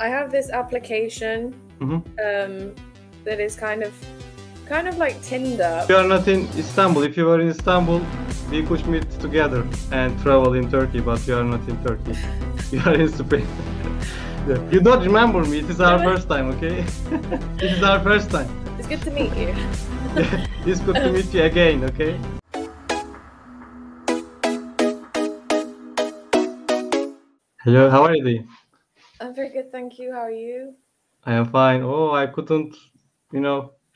I have this application that is kind of like Tinder. You are not in Istanbul. If you were in Istanbul, we could meet together and travel in Turkey, but you are not in Turkey. You are in Spain. You don't remember me. It is our first time, okay? It is our first time. It's good to meet you. It's good to meet you again, okay? Hello, how are you doing? I'm very good, thank you. How are you? I am fine. Oh, I couldn't,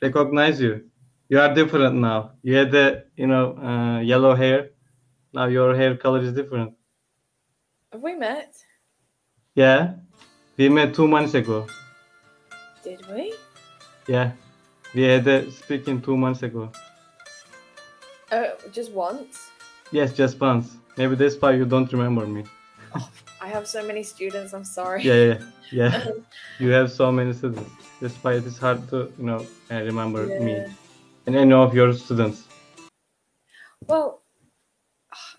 recognize you. You are different now. You had the, yellow hair. Now your hair color is different. Have we met? Yeah, we met 2 months ago. Did we? Yeah, we had a speaking 2 months ago. Just once? Yes, just once. Maybe that's why you don't remember me. Oh, I have so many students. I'm sorry. Yeah. You have so many students. That's why it is hard to, remember me and any of your students. Well,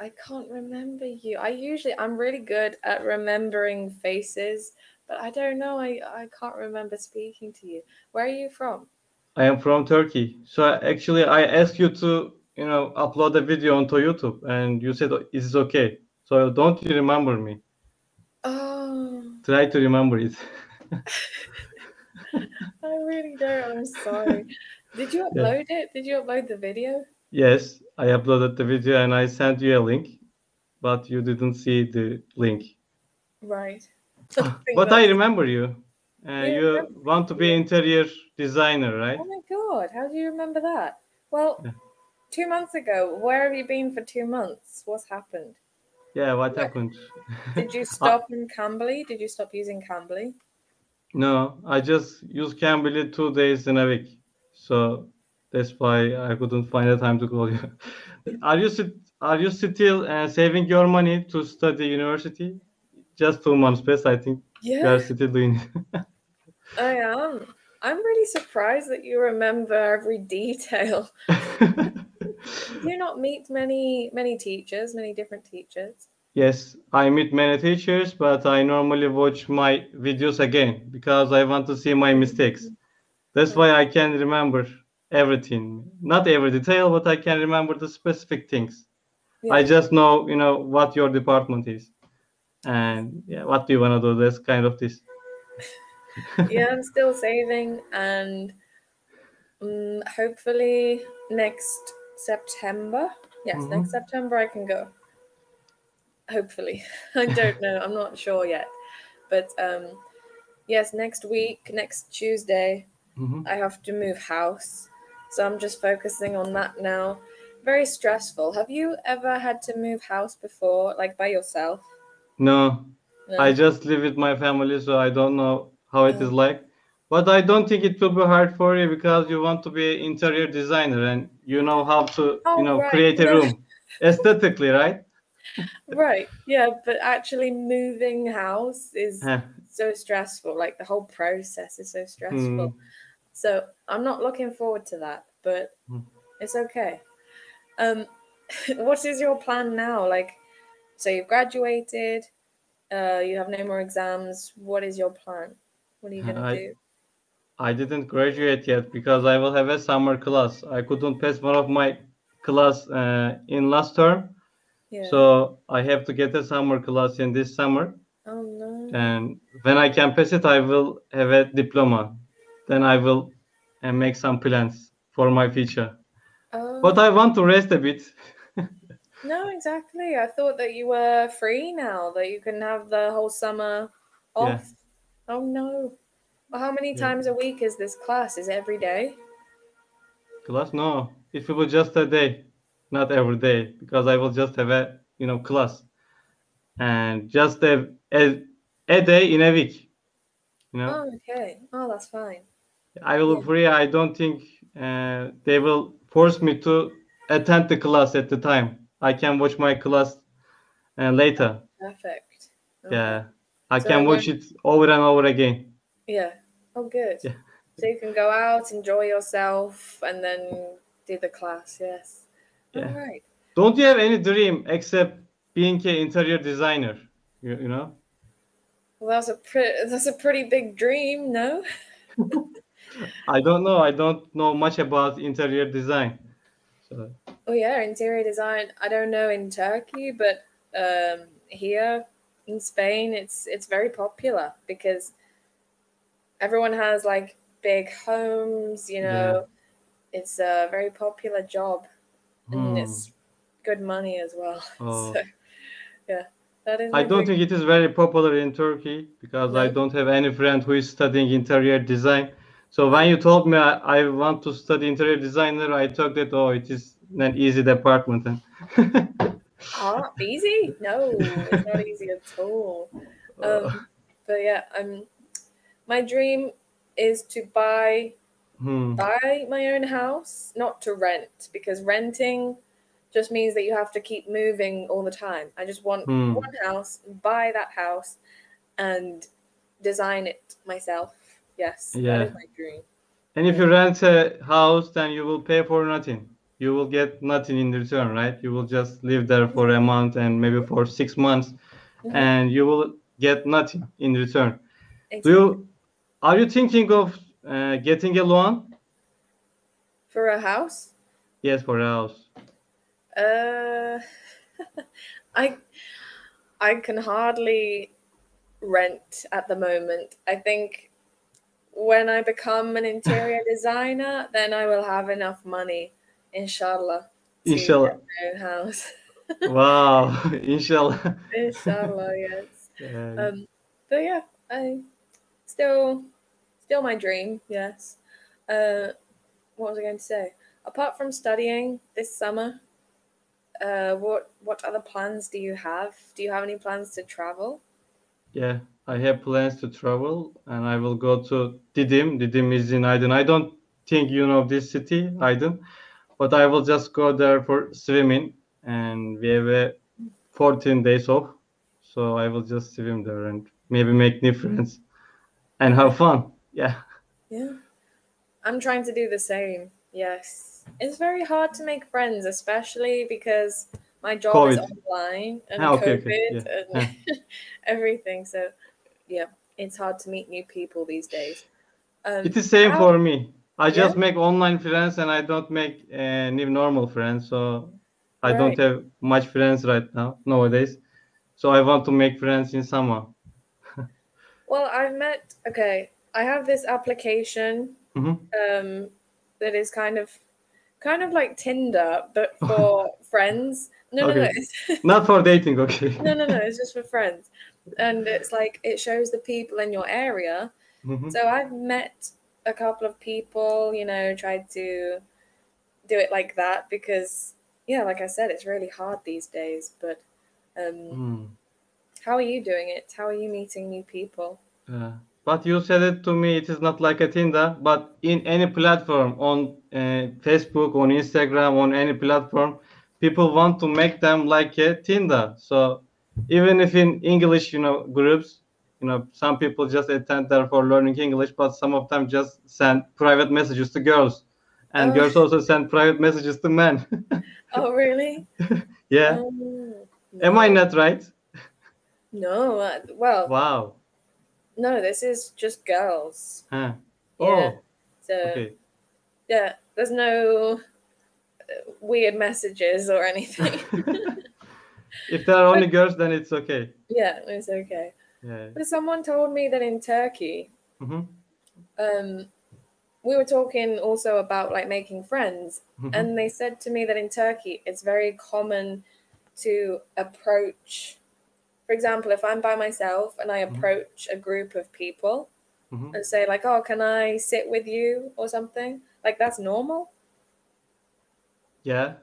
I can't remember you. I'm really good at remembering faces, but I don't know. I can't remember speaking to you. Where are you from? I am from Turkey. So actually, I asked you to, upload a video onto YouTube, and you said it is okay. So don't you remember me? Oh. Try to remember it. I really don't. I'm sorry. Did you upload it? Did you upload the video? Yes, I uploaded the video and I sent you a link, but you didn't see the link. Right. But I remember you. You want to be interior designer, right? Oh my God, how do you remember that? Well, 2 months ago, where have you been for 2 months? What's happened? Yeah, what happened? Did you stop in Cambly? Did you stop using Cambly? No, I just use Cambly 2 days in a week. So that's why I couldn't find the time to call you. Are you still saving your money to study university? Just 2 months best, I think. Yeah. You are still doing it. I am. I'm really surprised that you remember every detail. Do you not meet many teachers, many different teachers? Yes, I meet many teachers, but I normally watch my videos again because I want to see my mistakes. That's why I can remember everything. Not every detail, but I can remember the specific things. Yeah. I just know, what your department is. And what do you want to do? That's kind of this. Yeah, I'm still saving, and hopefully next September. Yes, next September I can go. Hopefully. I don't know. I'm not sure yet. But yes, next week, next Tuesday, I have to move house. So I'm just focusing on that now. Very stressful. Have you ever had to move house before, like by yourself? No. I just live with my family, so I don't know how it is like. But I don't think it will be hard for you because you want to be an interior designer and you know how to, create a room aesthetically, right? Right. Yeah, but actually moving house is so stressful. Like the whole process is so stressful. So I'm not looking forward to that, but it's okay. What is your plan now? Like, so you've graduated, you have no more exams. What is your plan? What are you gonna do? I didn't graduate yet because I will have a summer class. I couldn't pass one of my class in last term. Yeah. So I have to get a summer class in this summer. Oh no. And when I can pass it, I will have a diploma. Then I will make some plans for my future. But I want to rest a bit. No, exactly. I thought that you were free now, that you can have the whole summer off. Yeah. Oh no. Well, how many times a week is this class? Is it every day? Class? No. It will be just a day, not every day, because I will just have a class. And just a day in a week. Oh, okay. Oh, that's fine. I will be free. I don't think they will force me to attend the class at the time. I can watch my class later. Perfect. Okay. Yeah, I can watch it over and over again. Yeah. Oh, good. Yeah. So you can go out, enjoy yourself, and then do the class. Yes. Yeah. All right. Don't you have any dream except being an interior designer? You know? Well, that's a pretty big dream, no? I don't know. I don't know much about interior design. So Oh yeah, interior design. I don't know in Turkey, but here in Spain, it's very popular because everyone has like big homes. yeah. It's a very popular job, and Hmm. it's good money as well. Oh. So yeah, that is I my don't dream. think it is very popular in Turkey because I No. don't have any friend who is studying interior design. So when you told me I want to study interior designer, I thought that oh, it is an easy department. Easy? No, it's not easy at all. Uh, But yeah, my dream is to hmm, buy my own house, not to rent, because renting just means that you have to keep moving all the time. I just want hmm, one house, buy that house, and design it myself. Yes, that is yeah. my dream. And if Yeah. you rent a house, then you will pay for nothing. You will get nothing in return, right? You will just live there for a month and maybe for 6 months, Hmm. and you will get nothing in return. Do Exactly. you are you thinking of getting a loan? For a house, Yes, for a house. uh, I I can hardly rent at the moment. I think when I become an interior designer, then I will have enough money, inshallah, to Inshallah. get my own house. Wow. Inshallah. Inshallah, yes. Uh, Um, but yeah, I still still my dream, yes. Uh, what was I going to say? Apart from studying this summer, what other plans do you have? Do you have any plans to travel? yeah, I have plans to travel and I will go to Didim. Didim is in Aydın. I don't think you know this city, Aydın, but I will just go there for swimming and we have a 14 days off. So I will just swim there and maybe make new friends and have Okay, fun. Yeah. yeah. I'm trying to do the same. Yes. It's very hard to make friends, especially because my job is COVID. online and Ah, okay, okay. COVID Yeah. and Huh. everything. So, yeah, it's hard to meet new people these days. It is same How, for me. I yeah, just make online friends and I don't make new normal friends. So I don't right. have much friends right now nowadays. So I want to make friends in summer. Well, okay, I have this application Mhm. um, that is kind of like Tinder, but for friends. No, no, no. Okay. Not for dating, No, okay. no, no, it's just for friends. And it's like it shows the people in your area. Mhm. So I've met a couple of people, tried to do it like that because, yeah, like I said, it's really hard these days. But um, Hmm. how are you doing it? How are you meeting new people? But you said it to me, it is not like a Tinder, but in any platform, on Facebook, on Instagram, on any platform, people want to make them like a Tinder. So even if in English, groups, some people just attend there for learning English, but some of them just send private messages to girls, and Oh, girls also send private messages to men. oh, really? Yeah, am I No, not right? no. Well, Wow. no, this is just girls. Huh. Yeah. Oh, So, okay. yeah, there's no weird messages or anything. If there are But only girls, then it's okay. yeah, it's okay. Yeah. But someone told me that in Turkey, Mm-hmm. um, we were talking also about like making friends, Mm-hmm. and they said to me that in Turkey it's very common to approach. For example, if I'm by myself and I Mm-hmm. approach a group of people Mm-hmm. and say like, "Oh, can I sit with you?" or something, like that's normal, Yeah.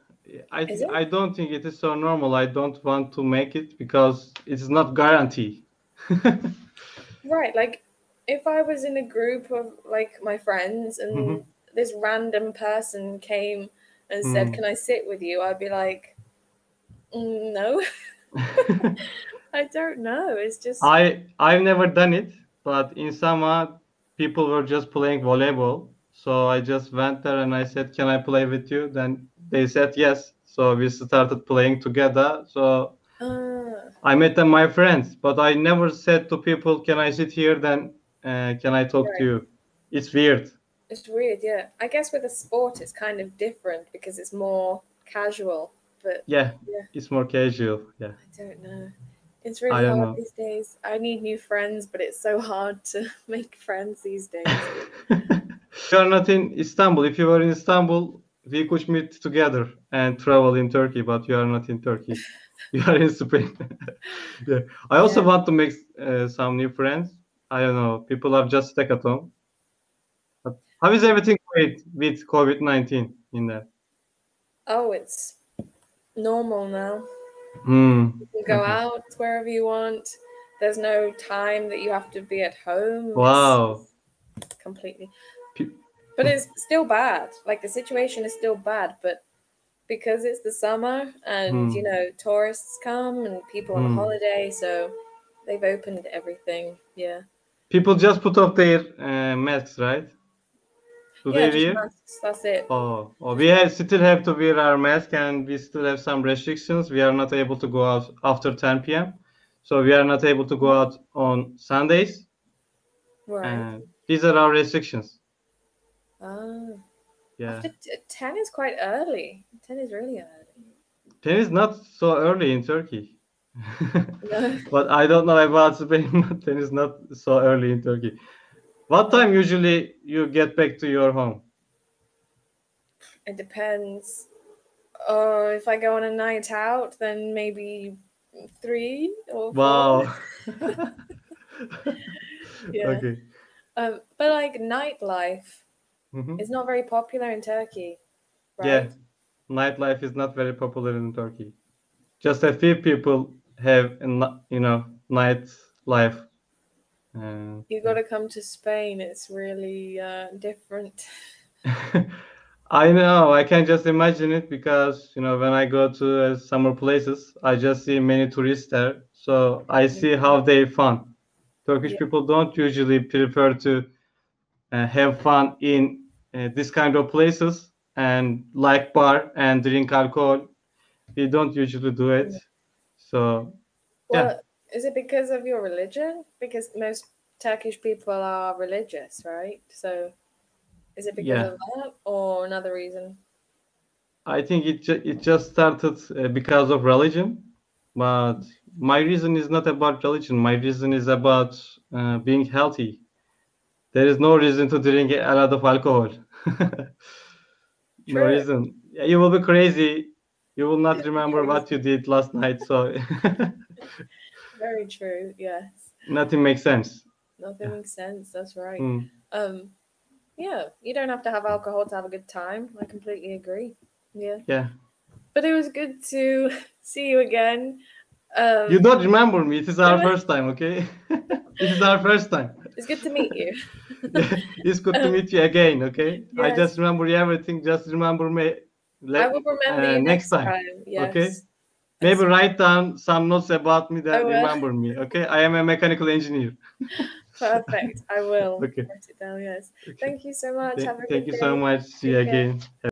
is it? I don't think it is so normal. I don't want to make it because it is not guarantee. Right, like if I was in a group of like my friends and Mhm. this random person came and said, "Can I sit with you?" I'd be like, No, I don't know. It's just I've never done it, but in summer people were just playing volleyball. So I just went there and I said, "Can I play with you?" Then they said yes. So we started playing together. So uh, I met them my friends, but I never said to people, "Can I sit here? Then can I talk to you?" It's weird. It's weird, yeah. I guess with a sport, it's kind of different because it's more casual. But Yeah, it's more casual. Yeah, I don't know. It's I really don't hard know. these days. I need new friends, but it's so hard to make friends these days. You are not in Istanbul. If you were in Istanbul, we could meet together and travel in Turkey, but you are not in Turkey. You are in Spain. Yeah. I also want to make some new friends. I don't know. People are just stuck at home. But how is everything going with COVID-19 in there? Oh, it's normal now. Hmm. You can go out wherever you want. There's no time that you have to be at home. Wow. It's completely. But it's still bad. Like the situation is still bad, but because it's the summer and you know tourists come and people on holiday, so they've opened everything. Yeah. People just put off their masks, right? Do Yeah, they just wear? masks. That's it. Oh, still have to wear our mask, and we still have some restrictions. We are not able to go out after 10 p.m. So we are not able to go out on Sundays. Right. And these are our restrictions. Oh. Yeah. After 10 is quite early. 10 is really early. 10 is not so early in Turkey. No. But I don't know about Spain. 10 is not so early in Turkey. What time usually you get back to your home? It depends. If I go on a night out, then maybe 3 or 4. Wow. Yeah. Okay. But like nightlife is not very popular in Turkey, right? Yeah, nightlife is not very popular in Turkey. Just a few people have, nightlife. You got to come to Spain. It's really different. I know. I can just imagine it because when I go to summer places, I just see many tourists there. So I see how they fun. Turkish people don't usually prefer to have fun in this kind of places and like bar and drink alcohol. We don't usually do it. So Well, is it because of your religion? Because most Turkish people are religious, right? So is it because of that or another reason? I think it just started because of religion, but my reason is not about religion. My reason is about being healthy. There is no reason to drink a lot of alcohol. No reason. You will be crazy. You will not remember what you did last night. So Very true. Yes. nothing makes sense. Nothing makes sense. That's right. Yeah, you don't have to have alcohol to have a good time. I completely agree. Yeah. Yeah. But it was good to see you again. You don't remember me. It is our first time, okay? It is our first time. It's good to meet you. It's good to meet you again, okay? Yes. I just remember everything. Just remember me. I will remember you next time. Yes. Okay? Maybe write down some notes about me that I will. remember me, okay? I am a mechanical engineer. Perfect. I will. Okay. Write it down, yes. Okay. Thank you so much. Have a good day. Thank you so much. See you again.